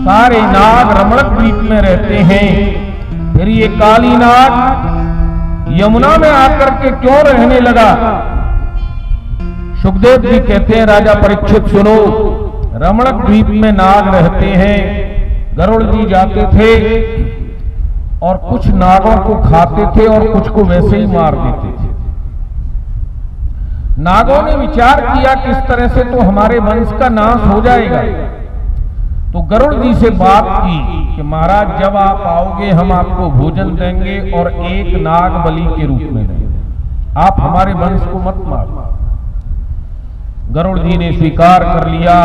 सारे नाग रमणक द्वीप में रहते हैं। फिर ये काली नाग यमुना में आकर के क्यों रहने लगा? सुखदेव जी कहते हैं, राजा परीक्षित सुनो, रमणक द्वीप में नाग रहते हैं। गरुड़ जी जाते थे और कुछ नागों को खाते थे और कुछ को वैसे ही मार देते थे। नागों ने विचार किया किस तरह से तो हमारे वंश का नाश हो जाएगा। तो गरुड़ जी से बात की कि महाराज जब आप आओगे हम आपको भोजन देंगे और एक नाग बलि के रूप में देंगे, आप हमारे वंश को मत मारो। गरुड़ जी ने स्वीकार कर लिया।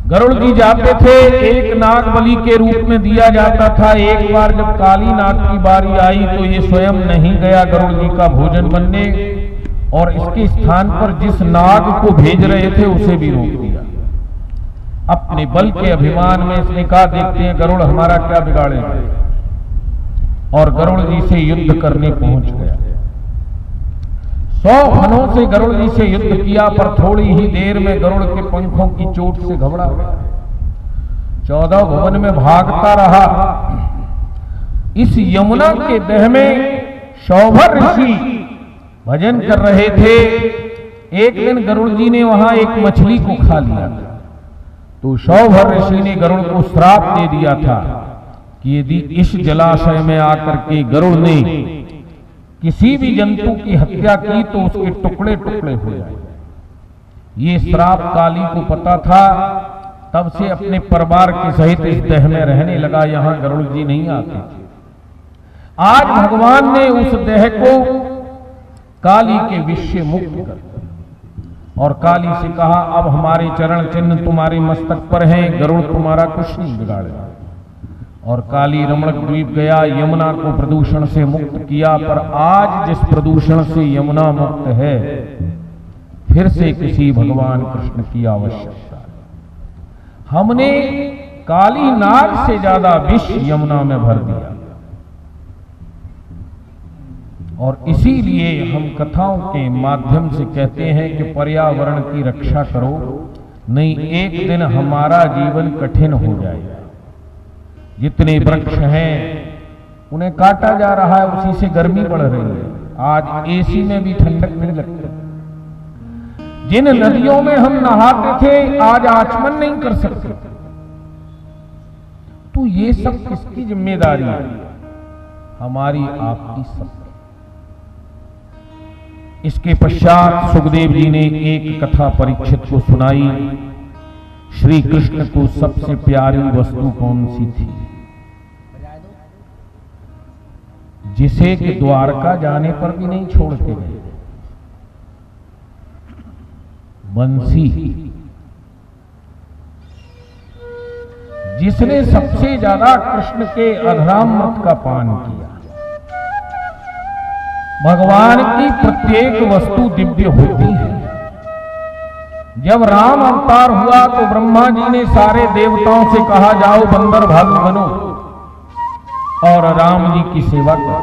गरुड़ जी जाते थे, एक नाग बलि के रूप में दिया जाता था। एक बार जब काली नाग की बारी आई तो ये स्वयं नहीं गया गरुड़ जी का भोजन बनने, और इसके स्थान पर जिस नाग को भेज रहे थे उसे भी रोक दिया। अपने बल के अभिमान में इसने कहा, देखते हैं गरुड़ हमारा क्या बिगाड़ेगा, और गरुड़ जी से युद्ध करने पहुंच गया। 100 फनों से गरुड़ जी से युद्ध किया, पर थोड़ी ही देर में गरुड़ के पंखों की चोट से घबरा गया। 14 भुवन में भागता रहा। इस यमुना के दह में शौभर ऋषि भजन कर रहे थे। एक दिन गरुड़ जी ने वहां एक मछली को खा लिया, तो शौभर ऋषि ने गरुड़ को श्राप दे दिया था कि यदि इस जलाशय में आकर के गरुड़ ने किसी भी जंतु की हत्या की तो उसके टुकड़े टुकड़े हो जाए। ये श्राप काली को पता था, तब से अपने परिवार के सहित इस दह में रहने लगा। यहां गरुड़ जी नहीं आते थे। आज भगवान ने उस दह को काली के विष से मुक्त कर दिया और काली से कहा, अब हमारे चरण चिन्ह तुम्हारे मस्तक पर हैं, गरुड़ तुम्हारा कुछ नहीं बिगाड़ेगा। और काली रमणक द्वीप गया, यमुना को प्रदूषण से मुक्त किया। पर आज जिस प्रदूषण से यमुना मुक्त है, फिर से किसी भगवान कृष्ण की आवश्यकता है। हमने काली नाग से ज्यादा विष यमुना में भर दिया, और इसीलिए हम कथाओं के माध्यम से कहते हैं कि पर्यावरण की रक्षा करो, नहीं एक दिन हमारा जीवन कठिन हो जाएगा। जितने वृक्ष हैं उन्हें काटा जा रहा है, उसी से गर्मी बढ़ रही है। आज एसी में भी ठंडक नहीं लगती। जिन नदियों में हम नहाते थे आज आचमन नहीं कर सकते। तो ये सब किसकी जिम्मेदारी है? हमारी आपकी सब। इसके पश्चात सुखदेव जी ने एक कथा परीक्षित को सुनाई। श्री कृष्ण को सबसे प्यारी वस्तु कौन सी थी, जिसे कि द्वारका जाने पर भी नहीं छोड़ के गए? बंसी। जिसने सबसे ज्यादा कृष्ण के अधरामृत का पान किया। भगवान की प्रत्येक वस्तु दिव्य होती है। जब राम अवतार हुआ तो ब्रह्मा जी ने सारे देवताओं से कहा, जाओ बंदर भालू बनो और राम जी की सेवा करो।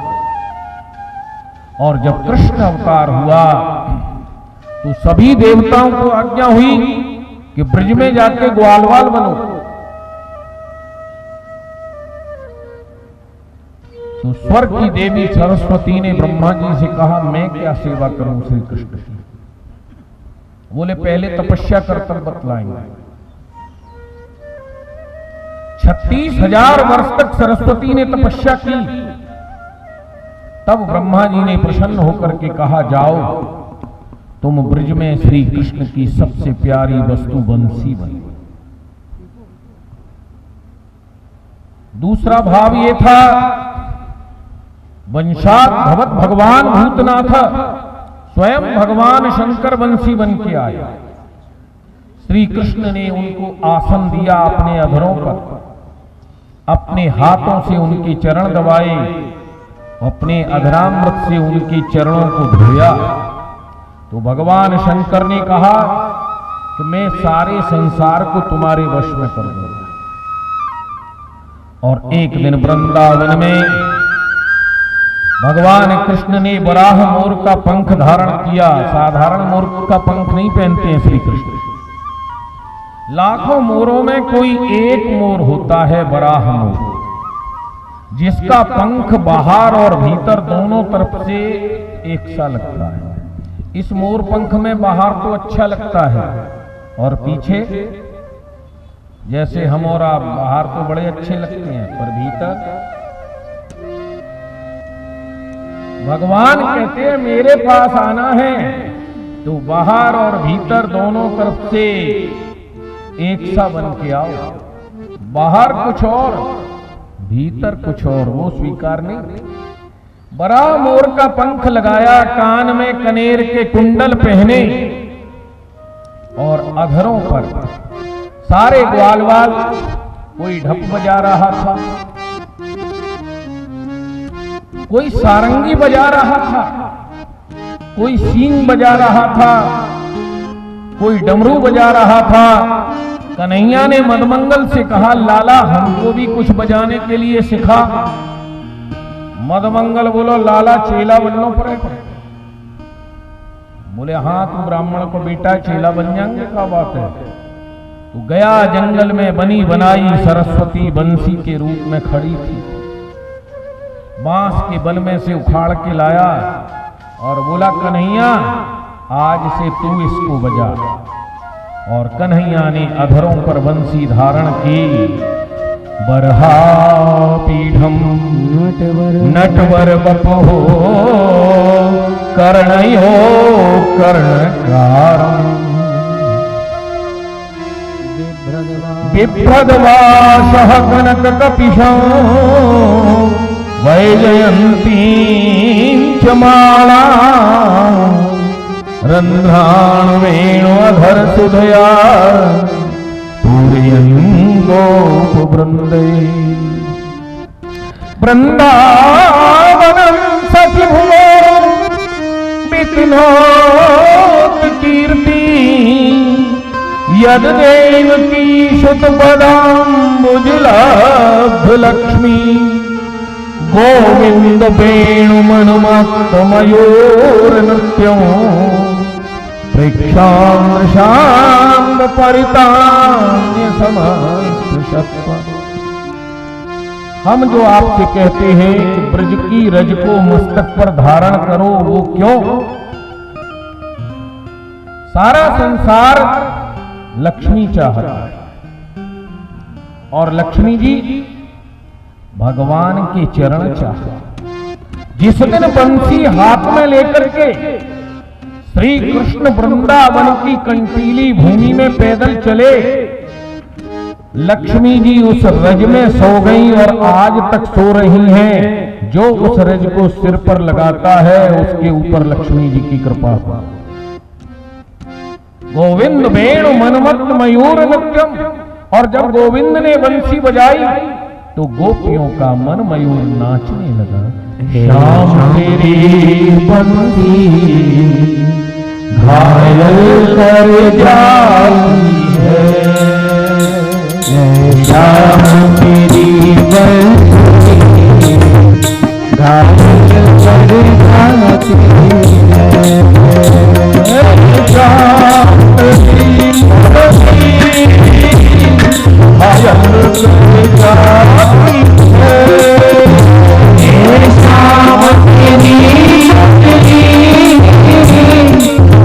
और जब कृष्ण अवतार हुआ तो सभी देवताओं को आज्ञा हुई कि ब्रज में जाके ग्वालवाल बनो। तो स्वर्ग की देवी सरस्वती ने ब्रह्मा जी से कहा, मैं क्या सेवा करूं श्री कृष्ण की? बोले पहले तपस्या कर तब बतलाएंगे। 36,000 वर्ष तक सरस्वती ने तपस्या की। तब ब्रह्मा जी ने प्रसन्न होकर के कहा, जाओ तुम ब्रज में श्री कृष्ण की सबसे प्यारी वस्तु बंसी बनी। दूसरा भाव ये था, वंशात भवत भगवान भूतनाथ, स्वयं भगवान शंकर बंसी बन के आए। श्री कृष्ण ने उनको आसन दिया अपने अधरों पर, अपने हाथों से उनके चरण दबाए, अपने अधरामृत से उनके चरणों को धोया। तो भगवान शंकर ने कहा कि मैं सारे संसार को तुम्हारे वश में कर दूंगा। और एक दिन वृंदावन में भगवान कृष्ण ने वराह मोर का पंख धारण किया। साधारण मोर का पंख नहीं पहनते हैं श्री कृष्ण। लाखों मोरों में कोई एक मोर होता है बराह मोर, जिसका पंख बाहर और भीतर दोनों तरफ से एक सा लगता है। इस मोर पंख में बाहर तो अच्छा लगता है और पीछे जैसे हम और आप बाहर तो बड़े अच्छे लगते हैं, पर भीतर भगवान कहते हैं मेरे पास आना है तो बाहर और भीतर दोनों तरफ से एक सा बन के आओ। बाहर कुछ और भीतर कुछ और, वो स्वीकार नहीं। बड़ा मोर का पंख लगाया, कान में कनेर के कुंडल पहने और अधरों पर सारे ग्वालवाल, कोई ढप बजा रहा था, कोई सारंगी बजा रहा था, कोई सींग बजा रहा था, कोई डमरू बजा रहा था। कन्हैया ने मदमंगल से कहा, लाला हमको भी कुछ बजाने के लिए सिखा। मदमंगल बोलो, लाला चेला बनना पड़ेगा। बोले हाँ, तू ब्राह्मण को बेटा चेला बन जाएंगे, क्या बात है। तो गया जंगल में, बनी बनाई सरस्वती बंसी के रूप में खड़ी थी, बांस के बल में से उखाड़ के लाया और बोला, कन्हैया आज से तू इसको बजा। और कन्हैया ने अधरों पर बंसी धारण की। बरहा पीढ़म नटवर बपहो कर्णयो कर्णकारम बिभ्रदवासः कनक कपिशं वैजयन्तीं च माला रंध्राण वेणु अधर सुधया पूरयन् गोप वृंदे। वृंदावनं सखिभुवो वितनोत कीर्ति यद्देव की सुतपदाम्बुजलब्ध लक्ष्मी। गोविंद वेणु मनुमत्त मयूर नृत्यं प्रेक्षांग शांग परितान्य समस्त सत्व। हम जो आपसे कहते हैं कि ब्रज की रज को मस्तक पर धारण करो, वो क्यों? सारा संसार लक्ष्मी चाहता है और लक्ष्मी जी भगवान के चरण चाहते। जिस दिन बंसी हाथ में लेकर के श्री कृष्ण वृंदावन की कंटीली भूमि में पैदल चले, लक्ष्मी जी उस रज में सो गई और आज तक सो रही हैं। जो उस रज को सिर पर लगाता है उसके ऊपर लक्ष्मी जी की कृपा हो। गोविंद वेणु मनमत्त मयूर नृत्यम। और जब गोविंद ने बंसी बजाई तो गोपियों का मन मयूर नाचने लगा। श्याम तेरी बंसी घायल कर जाती है, श्याम तेरी बंसी घायल कर जाती है, श्याम तेरी बंसी घायल कर जाती है, श्याम तेरी बंसी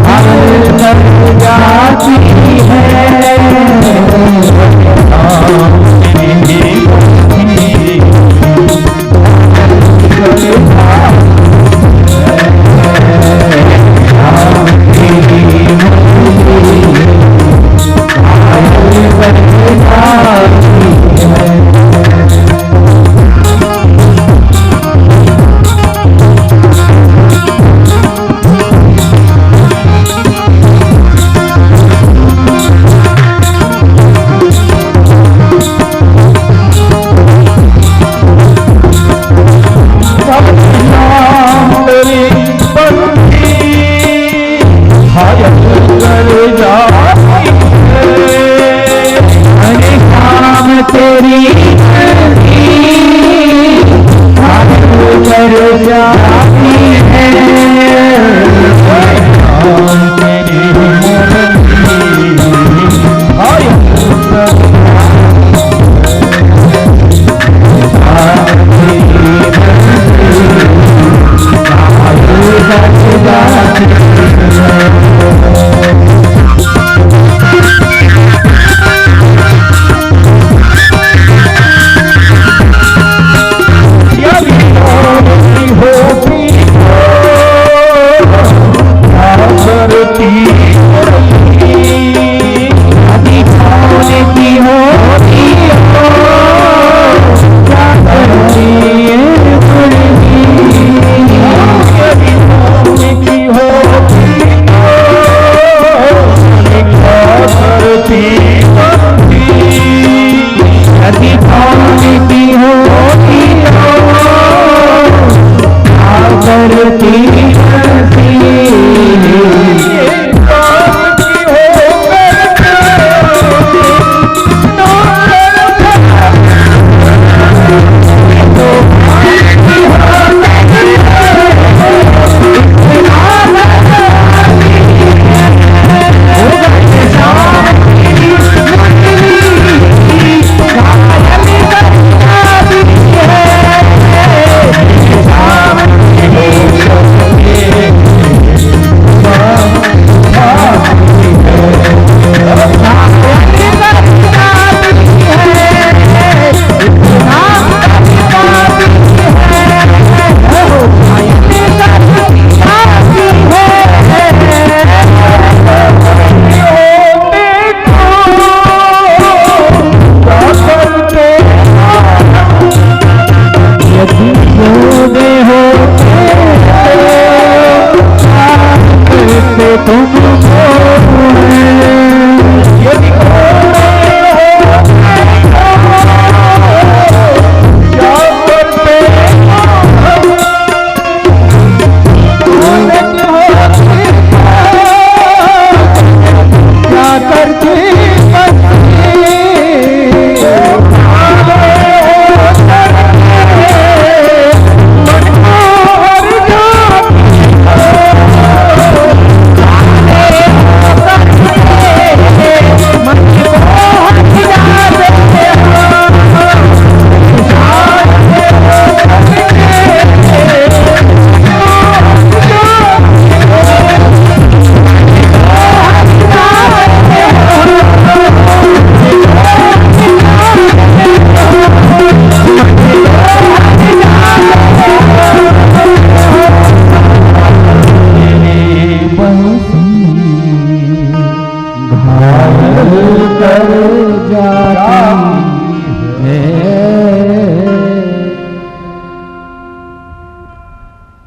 घायल कर जाती है, श्याम तेरी बंसी घायल कर जाती है।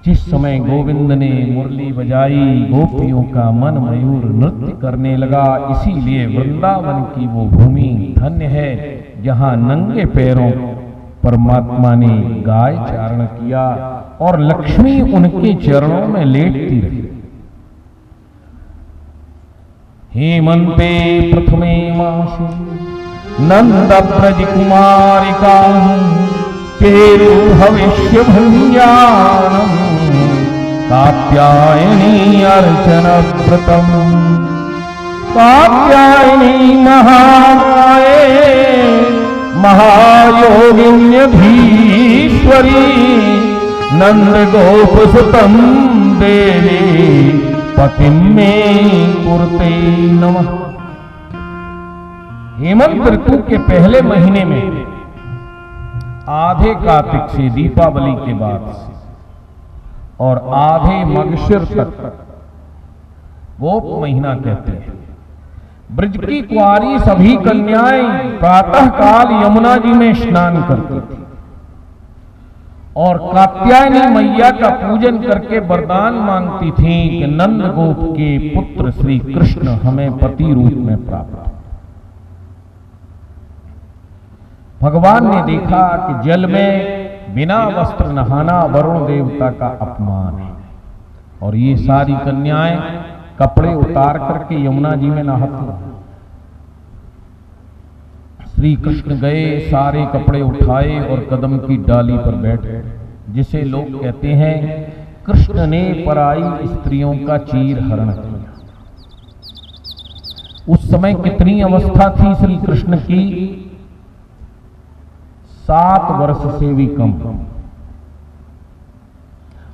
जिस समय गोविंद ने मुरली बजाई, गोपियों का मन मयूर नृत्य करने लगा। इसीलिए वृंदावन की वो भूमि धन्य है जहां नंगे पैरों परमात्मा ने गाय चारण किया और लक्ष्मी उनके चरणों में लेटती रही। हेमंते प्रथमे मासे नंद ब्रज कुमारिका चेरु भविष्य भंजानम कात्यायनी अर्चन व्रतम कात्यायनी महामाये महायोगिन्य धीश्वरी नंद गोप सुतम देवी पतिम में कुरते नमः। हेमंत ऋतु के पहले महीने में आधे कार्तिक से दीपावली के बाद से और आधे मगशिर तक गोप महीना कहते हैं। ब्रज की कुंवारी सभी कन्याएं प्रातः काल यमुना जी में स्नान करती थी और कात्यायनी मैया का पूजन करके वरदान मांगती थी कि नंद गोप के पुत्र श्री कृष्ण हमें पति रूप में प्राप्त हो। भगवान ने देखा कि जल में बिना वस्त्र नहाना वरुण देवता का अपमान है और ये सारी कन्याएं कपड़े उतार करके यमुना जी में नहाती। श्री कृष्ण गए, सारे कपड़े उठाए और कदम की डाली पर बैठे, जिसे लोग कहते हैं कृष्ण ने पराई स्त्रियों का चीर हरण किया। उस समय कितनी अवस्था थी श्री कृष्ण की? 7 वर्ष से भी कम।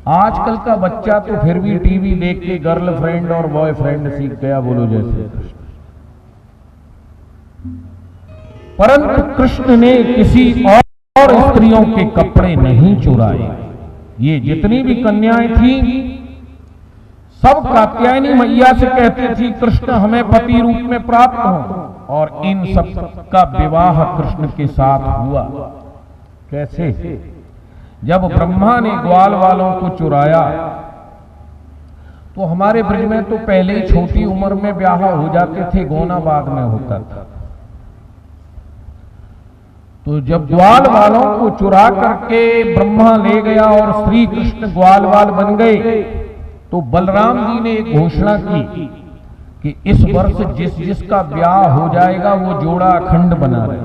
आजकल का बच्चा तो फिर भी टीवी देख के गर्लफ्रेंड और बॉयफ्रेंड सीख गया, बोलो जैसे कृष्ण। परंतु कृष्ण ने किसी और स्त्रियों के कपड़े नहीं चुराए। ये जितनी भी कन्याएं थी सब कात्यायनी मैया से कहती थी कृष्ण हमें पति रूप में प्राप्त हो, और इन सब का विवाह कृष्ण के साथ हुआ। कैसे? जब ब्रह्मा ने ग्वाल वालों को चुराया तो हमारे ब्रज में तो पहले ही छोटी उम्र में ब्याह हो जाते थे, गोना बाग में होता था। तो तो जब ग्वाल वालों को चुरा करके ब्रह्मा ले गया और श्री कृष्ण ग्वाल वाल बन गए, तो बलराम जी ने एक घोषणा की कि इस वर्ष जिस जिसका ब्याह हो जाएगा वो जोड़ा अखंड बना रहे।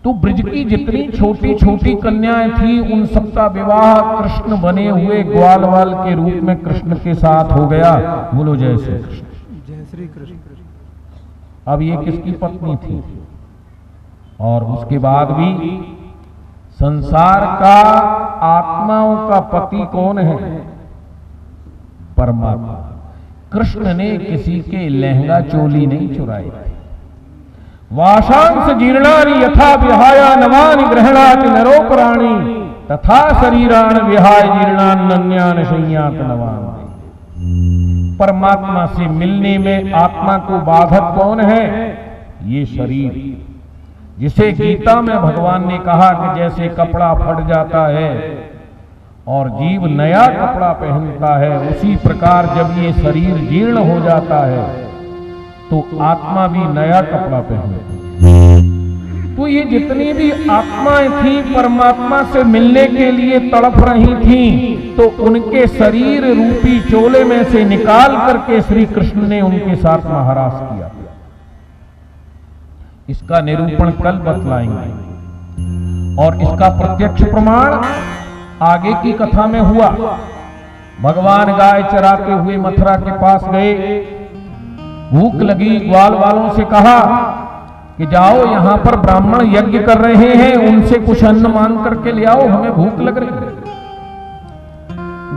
तो ब्रज की जितनी छोटी छोटी कन्याएं थी उन सबका विवाह कृष्ण बने हुए ग्वालवाल के रूप में कृष्ण के साथ हो गया। बोलो जय श्री कृष्ण। जय श्री कृष्ण। अब ये किसकी पत्नी थी? और उसके बाद भी संसार का आत्माओं का पति कौन है? परमात्मा। कृष्ण ने किसी के लहंगा चोली नहीं चुराए थे। वाशांश जीर्णानि यथा विहाया नवानि गृह्णाति नरो प्राणी तथा शरीरान विहाय जीर्णान्यन्यान शय्यात नवान। परमात्मा से मिलने में आत्मा को बाधक कौन है? ये शरीर, जिसे गीता में भगवान ने कहा कि जैसे कपड़ा फट जाता है और जीव नया कपड़ा पहनता है, उसी प्रकार जब ये शरीर जीर्ण हो जाता है तो आत्मा भी नया कपड़ा पहनती है। तो ये जितनी भी आत्माएं थी परमात्मा से मिलने के लिए तड़प रही थीं, तो उनके शरीर रूपी चोले में से निकाल करके श्री कृष्ण ने उनके साथ महाराज किया। इसका निरूपण कल बतलाएंगे और इसका प्रत्यक्ष प्रमाण आगे की कथा में हुआ। भगवान गाय चराते हुए मथुरा के पास गए, भूख लगी, ग्वाल वालों से कहा कि जाओ यहां पर ब्राह्मण यज्ञ कर रहे हैं, उनसे कुछ अन्न मांग करके ले आओ, हमें भूख लग रही है।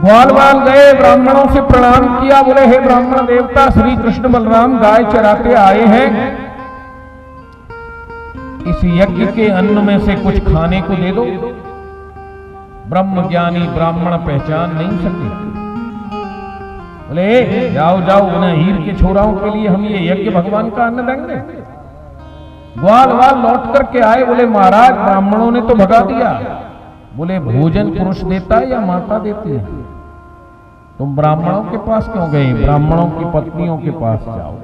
ग्वाल वाल गए, ब्राह्मणों से प्रणाम किया, बोले हे ब्राह्मण देवता, श्री कृष्ण बलराम गाय चराते आए हैं, इस यज्ञ के अन्न में से कुछ खाने को दे दो। ब्रह्म ज्ञानी ब्राह्मण पहचान नहीं सके। बोले जाओ जाओ, उन्हें हीर के छोराओं के लिए हम ये यज्ञ भगवान का अन्न देंगे। ग्वाल वाल लौट करके आए, बोले महाराज ब्राह्मणों ने तो भगा दिया। बोले भोजन पुरुष देता है या माता देती है? तुम ब्राह्मणों के पास क्यों गए? ब्राह्मणों की पत्नियों के पास जाओ।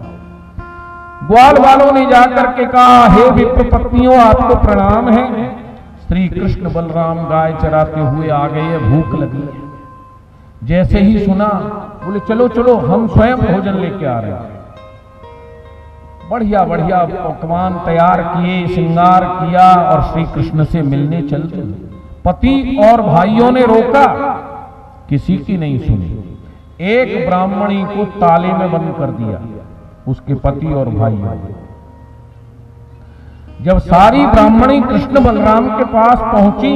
ग्वाल वालों ने जाकर के कहा, हे विप्र पत्नियों, आपको प्रणाम है। श्री कृष्ण बलराम गाय चराते हुए आ गए, भूख लगी। जैसे ही सुना, बोले चलो चलो हम स्वयं भोजन लेके आ रहे हैं। बढ़िया बढ़िया पकवान तैयार किए, श्रृंगार किया और श्री कृष्ण से मिलने चल दिए। पति और भाइयों ने रोका, किसी की नहीं सुनी। एक ब्राह्मणी को ताले में बंद कर दिया, उसके पति और भाइयों। जब सारी ब्राह्मणी कृष्ण बलराम के पास पहुंची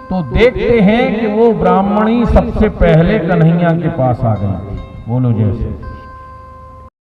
तो देखते हैं कि वो ब्राह्मणी सबसे पहले कन्हैया के पास आ गई। बोलो जैसे